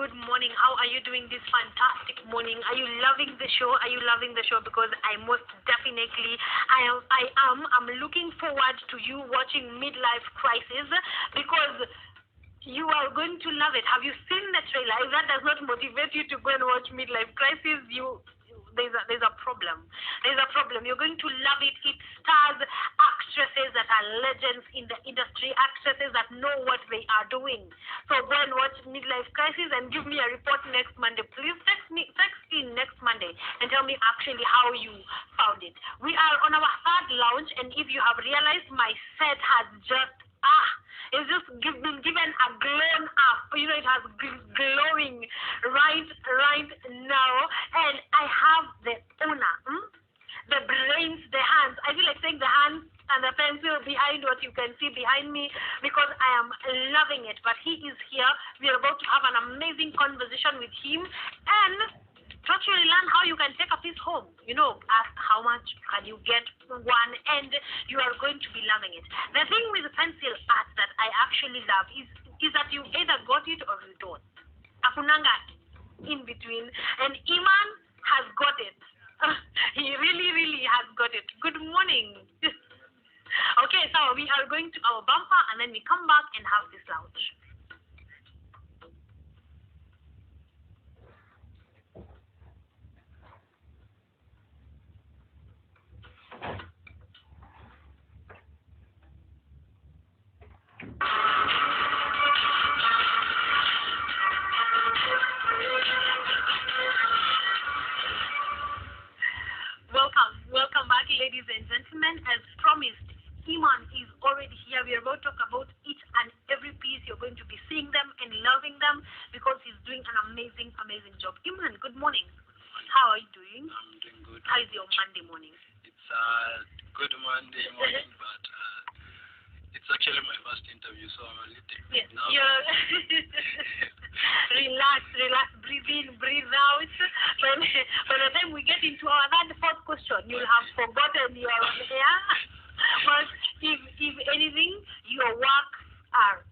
good morning. How are you doing this fantastic morning? Are you loving the show? Are you loving the show? Because I most definitely I am. I'm looking forward to you watching Midlife Crisis because you are going to love it. Have you seen the trailer? If that does not motivate you to go and watch Midlife Crisis, there's a problem. There's a problem. You're going to love it. It stars actresses that are legends in the industry, actresses that know what they are doing. So go and watch Midlife Crisis and give me a report next Monday. Please text in next Monday and tell me actually how you found it. We are on our third launch, and if you have realized, my set has just it's just been given a glown up. You know, it has glowing right now. And I have the owner, the brains, the hands. I feel like saying the hands and the pencil behind what you can see behind me because I am loving it. But he is here. We are about to have an amazing conversation with him and to actually learn how you can take a piece home. You know, ask how much can you get one, and you are going to be loving it. The thing with the pencil art that I actually love is that you either got it or you don't. Akunanga in between, and Iman has got it. He really has got it. Good morning. Okay, so we are going to our bumper and then we come back and have this lounge. Welcome back, ladies and gentlemen. As promised, Iman is already here. We are about to talk about each and every piece. You're going to be seeing them and loving them because he's doing an amazing job. Iman, good morning. How are you doing? I'm doing good. How is your Monday morning? It's a good Monday morning, but it's actually my first interview, so I'm a little bit nervous. Relax, breathe in, breathe out. By the time we get into our fourth question, you'll have forgotten your hair. But if anything, your work are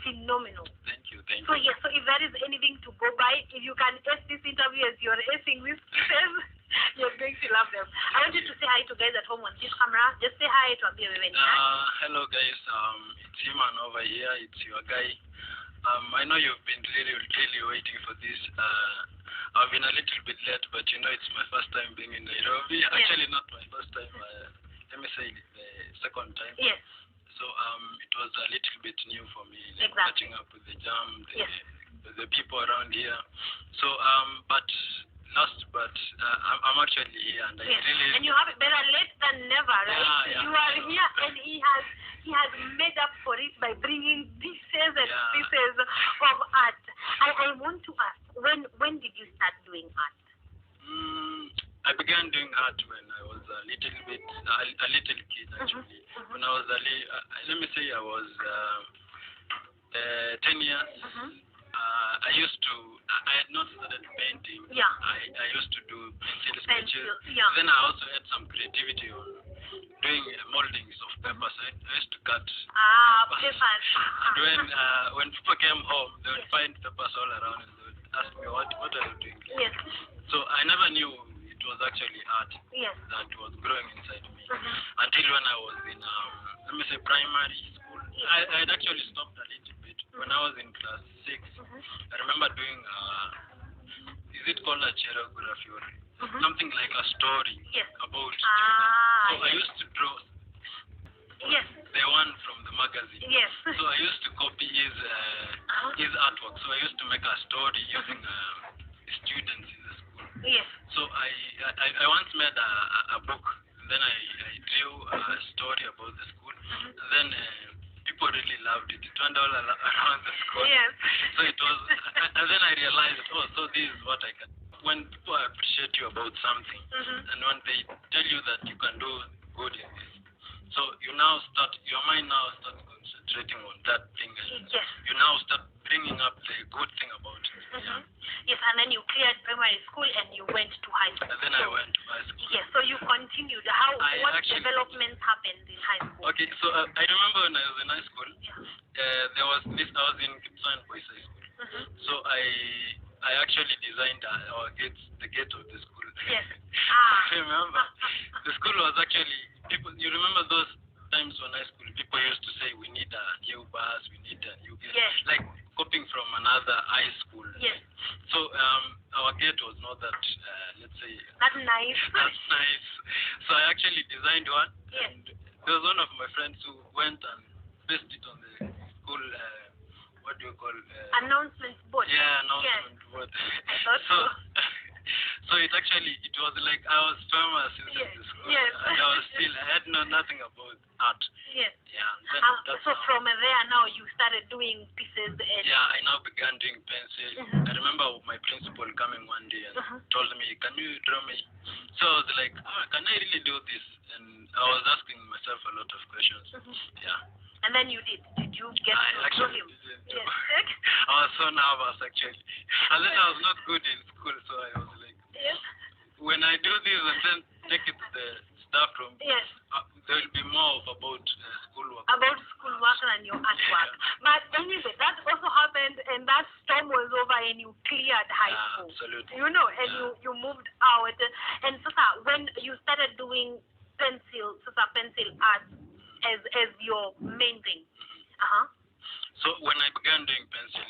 phenomenal. Thank you. So yes, so if there is anything to go by, if you can ace this interview as you're acing this pieces, you're going to love them. I want you to say hi to guys at home on this camera. Just say hi to Abia Weweni. Hello guys, it's Iman over here. It's your guy. I know you've been really waiting for this. I've been a little bit late, but you know it's my first time being in Nairobi. Yeah. Actually, not my first time. Let me say the second time. Yes. So it was a little bit new for me, like exactly. catching up with the jam, yes. the people around here. So but I'm actually here, and yes. I really. And you have it better late than never, right? Yeah. You are here, and he has made up for it by bringing pieces and pieces of art. I want to ask, when did you start doing art? I began doing art when I was a little kid actually. When I was let me say I was 10 years. I had not started painting. Yeah. I used to do pencil sketches. Yeah. Then I also had some creativity on doing moldings of papers. I used to cut papers. And when people came home, they would find papers all around and they would ask me, what are you doing? Yes. So I never knew it was actually art that was growing inside me until when I was in, let me say, primary school. I had actually stopped a little bit. When I was in class 6, I remember doing, is it called a choreography or something like a story about students. So I used to draw the one from the magazine. Yes. So I used to copy his artwork. So I used to make a story using students in the school. Yes. So I once made a book, and then I drew a story about the school, and then people really loved it. It went all around the school. Yes. So it was, and then I realized, so this is what I can. When people appreciate you about something, and when they tell you that you can do good in this, so your mind now starts concentrating on that thing, and you now start bringing up the good thing about it. Yes, and then you cleared primary school and you went to high school. And then I went to high school. Yes, so you continued. What developments happened in high school? Okay, so I remember when I was in high school, there was this, I was in Kipsan Boys High School. So I actually designed the gate of the school. Yes. I remember. The school was actually, you remember those times when high school, people used to say, we need a new bus, we need a new gate. Yes. Like copying from another high school. Yes. So our gate was not that, let's say. That's nice. That's nice. So I actually designed one. Yes. And there was one of my friends who went and pasted it on the school, what do you call? Announcement board. Yeah, announcement board. I thought so. So it was like I was famous in the school. Yes. And I had nothing about art. Yes. Yeah. So from there now you started doing pieces. Yeah, I now began doing pencil. I remember my principal coming one day and told me, can you draw me? So I was like, can I really do this? And I was asking myself a lot of questions. Yeah. And then you did. Did you get to draw him? Yes. I was so nervous actually. And then I was not good in school, so I was like, yes. When I do this and then take it to the staff room, yes. There will be more about schoolwork. About schoolwork and your artwork. But anyway, that also happened and that storm was over and you cleared high school. Absolutely. You know, and you moved out. And so when you started doing pencil art as your main thing. So when I began doing pencil,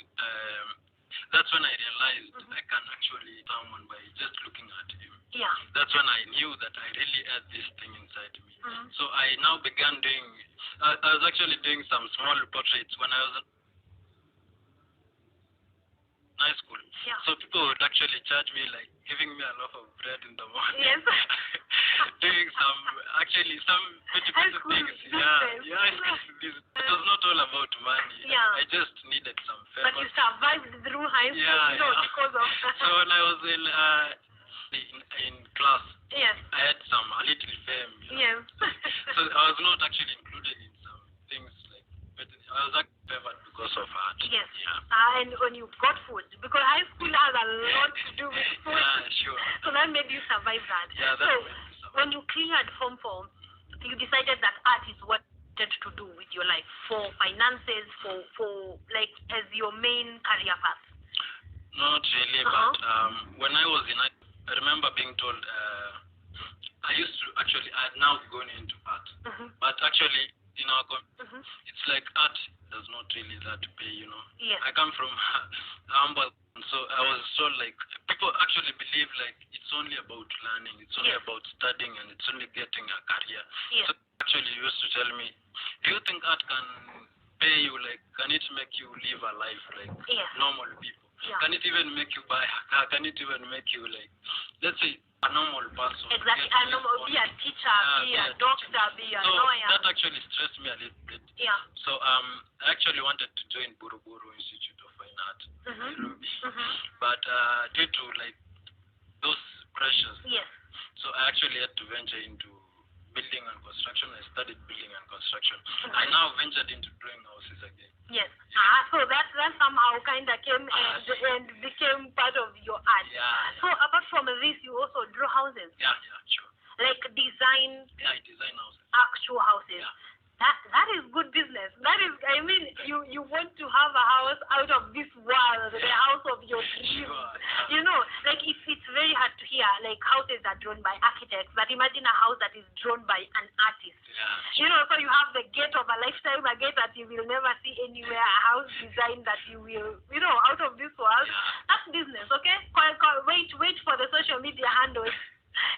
that's when I realized I can actually someone by just looking at him. Yeah. That's when I knew that I really had this thing inside me. So I now began doing. I was actually doing some small portraits when I was in high school. Yeah. So people would actually charge me like giving me a loaf of bread in the morning. Yes. Doing some beautiful things. It was not all about money. Yeah. I just needed some favor. But you survived through high school, because of So when I was in class, yes. I had a little fame. Yes. So I was not actually included in some things like, but I was actually favored because of art. Yes. Yeah. And when you got food, because high school has a lot to do with food. Yeah, sure. So that made you survive that. Yeah, so when you cleared Form 4, you decided that art is what you wanted to do with your life, for finances, for like as your main career path. Not really, but when I was in, I remember being told, I had now gone into art, but actually, in our it's like art does not really that pay, you know. Yes. I come from humble, so I was told like people actually believe like it's only about learning, it's only about studying, and it's only getting a career. Yes. So actually used to tell me, do you think art can pay you? Like, can it make you live a life like normal people? Yeah. Can it even make you buy a car? Can it even make you like, let's say, a normal person? Exactly. Be a teacher, be a doctor, be a lawyer. That actually stressed me a little bit. Yeah. So I actually wanted to join Buruburu Institute of Fine Art in Nairobi, but due to like those pressures, so I actually had to venture into building and construction. I studied building and construction. I now ventured into drawing houses again. Yes. So that somehow kind of came and became part of your art. Yeah. So apart from this, you also draw houses. Yeah, sure. Like design. Yeah, I design houses. Actual houses. Yeah. That is good business. That is, I mean, you want to have a house out of this world, the house of your dreams. Sure. You know, like it's very hard to hear like houses are drawn by architects, but imagine a house that is drawn by an artist. Yeah. You know, so you have the gate of a lifetime, a gate that you will never see anywhere, a house design that you will, you know, out of this world. Yeah. That's business, okay? Wait for the social media handles.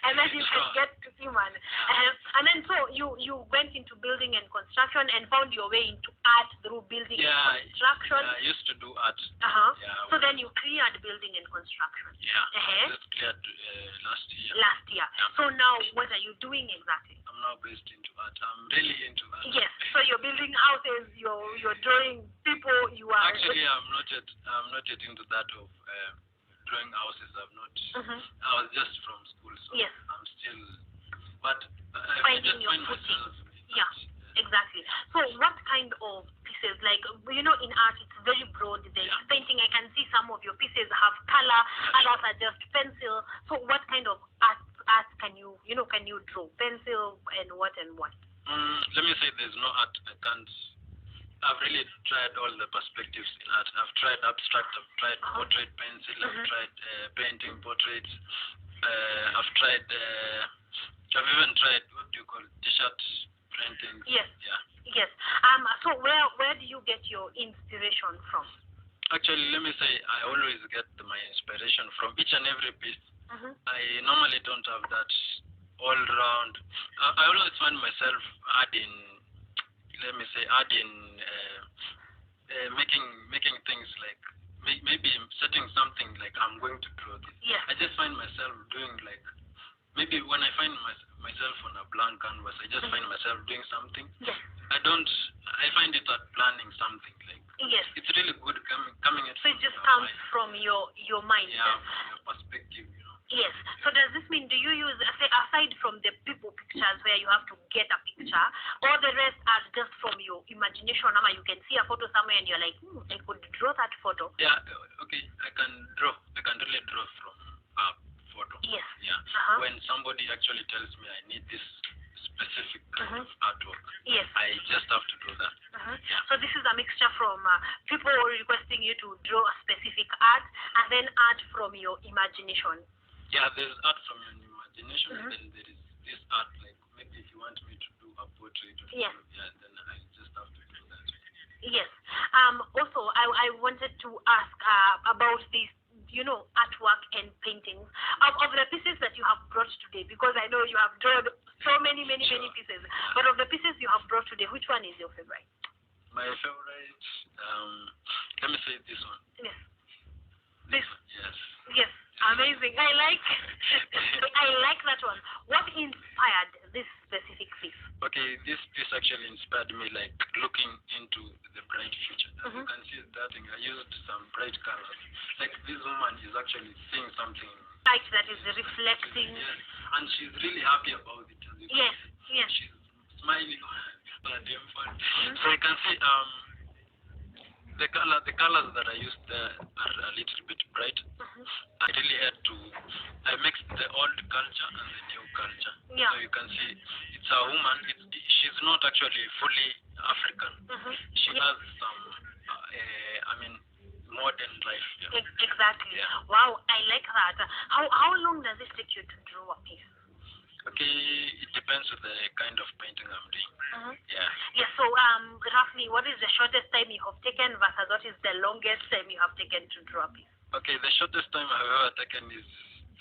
And then you can get to human. And then so you went into building and construction and found your way into art through building and construction. Yeah, I used to do art. Yeah, so then you cleared building and construction. Yeah. I just cleared last year. Last year. Yeah. So now what are you doing exactly? I'm now based into art. I'm really into art. Yes. So you're building houses, you're drawing people, you are actually I'm not yet into that of drawing houses. I was just from school, so I'm still, but I just find myself. Yeah, exactly. So what kind of pieces, like, you know, in art it's very broad. There's painting, I can see some of your pieces have color, others are just pencil. So what kind of art can you draw? Pencil and what? Let me say there's no art I can't I've really tried all the perspectives in art. I've tried abstract, I've tried portrait pencil, I've tried painting portraits. I've tried, I've even tried, what do you call it, t-shirt printing. Yes. Yeah. Yes. So where do you get your inspiration from? Actually, let me say, I always get my inspiration from each and every piece. I normally don't have that all round. I always find myself adding, let me say, making things like maybe setting something like I'm going to draw this. Yes. I just find myself doing like maybe when I find myself on a blank canvas, I just find myself doing something. Yes. I find it at planning something like. Yes. It's really good coming in. So it just comes from your mind. Yeah, from your perspective, you know. Yes. So does this mean, do you use, say, aside from the people pictures where you have to get a picture, all the rest are just from your imagination? You can see a photo somewhere and you're like, I could draw that photo. Yeah. Okay. I can draw. I can really draw from a photo. Yes. Yeah. When somebody actually tells me I need this specific kind of artwork, yes, I just have to do that. Yeah. So this is a mixture from people requesting you to draw a specific art and then art from your imagination. Yeah, there's art from your imagination, and then there is this art, like maybe if you want me to do a portrait, yes, then I just have to do that. Yes. Also, I wanted to ask about this, artwork and paintings of the pieces that you have brought today, because I know you have drawn so many pieces. But of the pieces you have brought today, which one is your favorite? My favorite, let me say this one. Yes. This. Yes. Yes. Amazing. I like that one. What inspired this specific piece? Okay, this piece actually inspired me, like looking into the bright future. As you can see that thing, I used some bright colors. Like this woman is actually seeing something. Light that is reflecting. Yes, and she's really happy about it. Yes, yes. She's smiling. So you can see the colors that I used there are a little bit bright. I really had to, I mixed the old culture and the new culture. Yeah. So you can see it's a woman, she's not actually fully African. She has some, modern life. Yeah. Exactly. Yeah. Wow, I like that. How long does it take you to draw a piece? Okay, it depends on the kind of painting I'm doing. Yeah. Yeah, so roughly, what is the shortest time you have taken versus what is the longest time you have taken to draw a piece? Okay, the shortest time I've ever taken is,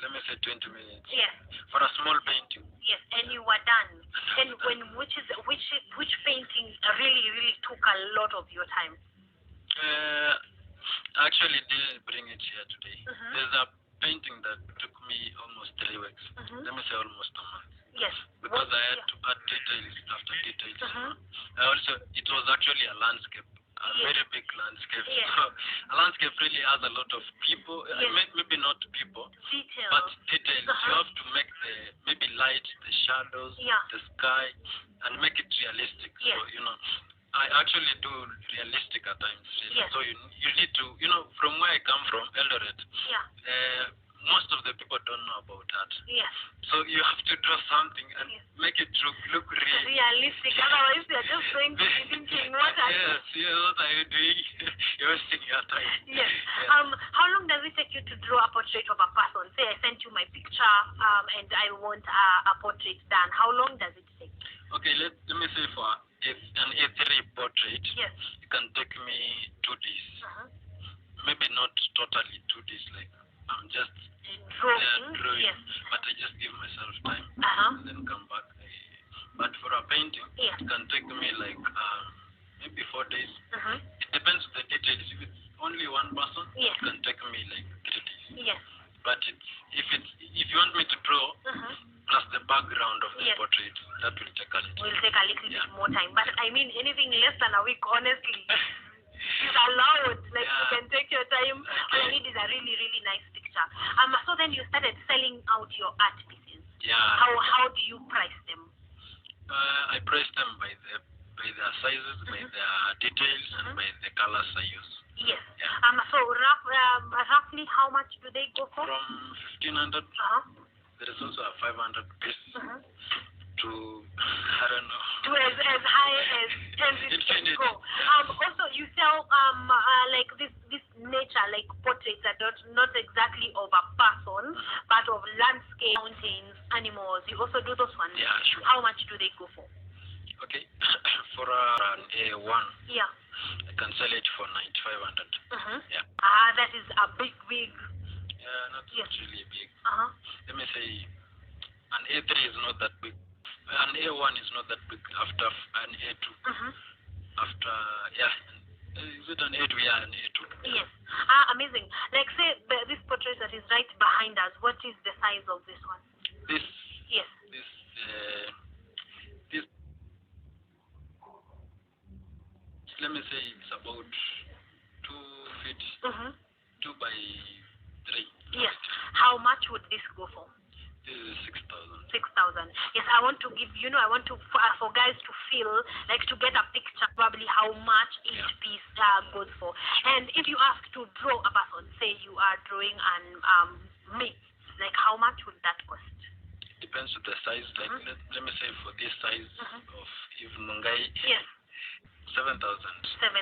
let me say, 20 minutes. Yes. For a small painting. Yes, and you were done. And which painting really took a lot of your time? I actually didn't bring it here today. There's a painting that took me almost 3 weeks. Let me say almost a month. Yes. Because I had to add details after details. It was actually a landscape, a very big landscape. Yes. So a landscape really has a lot of people, maybe not people, details. But details. You have to make maybe light, the shadows, the sky, and make it realistic. Yes. So, I actually do realistic at times. Really. Yes. So you need to, from where I come from, Eldoret, most of the people don't know about that. Yes. So you have to draw something and make it look realistic. Otherwise, you're just going to be thinking, what are what are you doing? You're wasting your time. Yes. How long does it take you to draw a portrait of a person? Say I sent you my picture and I want a portrait done. How long does it take? Okay, let me say for an A3 portrait, yes, it can take me 2 days. Maybe not totally 2 days, like I'm just drawing, yes, but I just give myself time and then come back. But for a painting, it can take me like maybe 4 days. It depends on the details. If it's only one person, it can take me like 3 days. Yes. But if you want me to draw plus the background of the portrait, that will take a little. Will take a little bit more time. But I mean, anything less than a week, honestly, is allowed. Like you can take your time. All you need is a really nice picture. So then you started selling out your art pieces. Yeah. How do you price them? I price them by their sizes, by their details, and by the colors I use. Yes. Yeah. So roughly how much do they go for? From 1,500. There is also a 500 piece. to, I don't know. To as high as it can go. Also, you sell like this nature, like portraits that are not exactly of a person, but of landscape, mountains, animals. You also do those ones. Yeah, sure. How much do they go for? Okay, for an A1. Yeah. I can sell it for 9,500. Yeah. That is a big. Yeah, not really big. Let me say, an A3 is not that big. An A1 is not that big. After an A2. After, yeah. Is it an A2? Yeah, an A2. Yes. Amazing. Like, say, this portrait that is right behind us, what is the size of this one? This. Yes. This. Let me say it's about 2 feet. 2 by 3. Yes. How much would this go for? This is 6,000. 6,000. Yes, I want to give, I want to, for guys to feel, like to get a picture probably how much each piece goes for. And if you ask to draw a person, say you are drawing an me, like how much would that cost? Depends on the size. Like let me say for this size of Eve Mungai. Yes. 7,000. 7,000,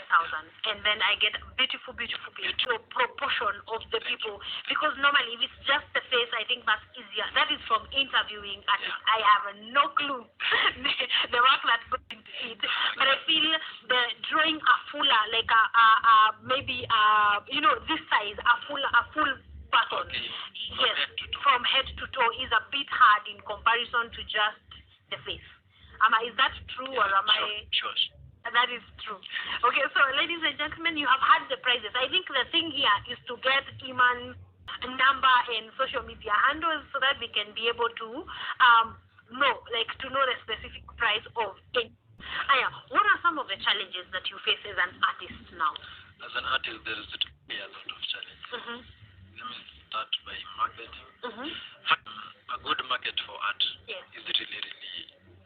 and then I get a beautiful proportion of the people, because normally if it's just the face, I think that's easier. That is from interviewing artists. I have no clue the work that goes into it, but I feel the drawing a fuller, like maybe this size, a full person, yes, from head to toe is a bit hard in comparison to just the face. Is that true, or am I? Sure. That is true. Okay, so ladies and gentlemen, you have had the prices. I think the thing here is to get Iman's number and social media handles so that we can be able to know the specific price of it. What are some of the challenges that you face as an artist now? As an artist, there is a lot of challenges. Let me start by marketing. A good market for art is really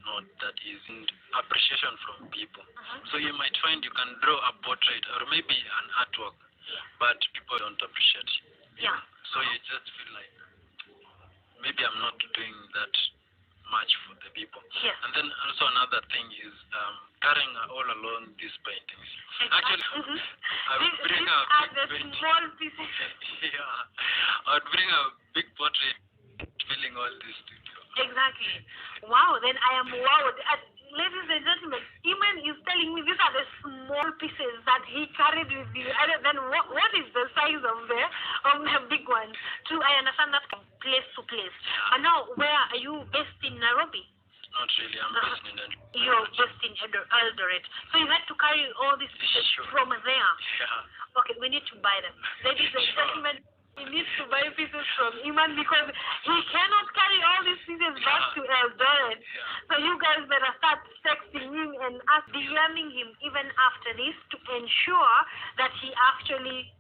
not that easy. Appreciation from people. So you might find you can draw a portrait or maybe an artwork, but people don't appreciate it. Yeah. So you just feel like maybe I'm not doing that much for the people. Yes. And then also another thing is carrying all along these paintings. Actually, I would bring a big small pieces. I would bring a big portrait filling all this studio. Exactly. Wow, then I am wowed. Ladies and gentlemen, Iman is telling me these are the small pieces that he carried with you. And then what is the size of the big one? I understand that from place to place. And now, where are you based in Nairobi? Not really, I'm based in Eldoret. You're based in Eldoret. So you had to carry all these pieces from there? Yeah. Okay, we need to buy them. Ladies and gentlemen, he needs to buy pieces from Iman because he cannot carry all these pieces back to Eldoret. So you guys better start texting him and DMing him even after this to ensure that he actually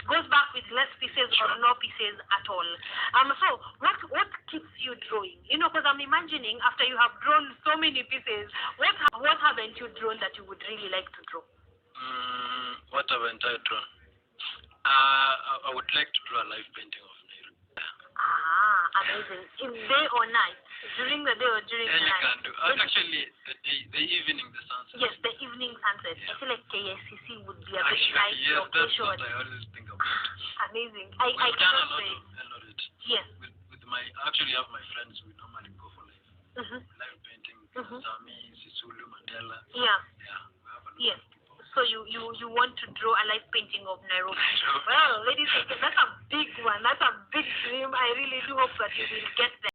goes back with less pieces or no pieces at all. So what keeps you drawing? Because I'm imagining after you have drawn so many pieces, what haven't you drawn that you would really like to draw? What haven't I drawn? I would like to draw a live painting of Nairobi. Amazing. In day or night? During the day or during the night? Can do. Actually, the evening, the sunset. Yes, the evening sunset. I feel like KICC would be a very nice yes, location. That's what I always think about. Amazing. We've done a lot of Eldoret. Yes. Actually have my friends, we normally go for live painting. Sami, Sisulu, Mandela. Yeah. Yeah, we have a lot yes. of people. So you want to draw a live painting of Nairobi. Well, ladies and gentlemen, that's a big one. That's a big dream. I really do hope that you will get there.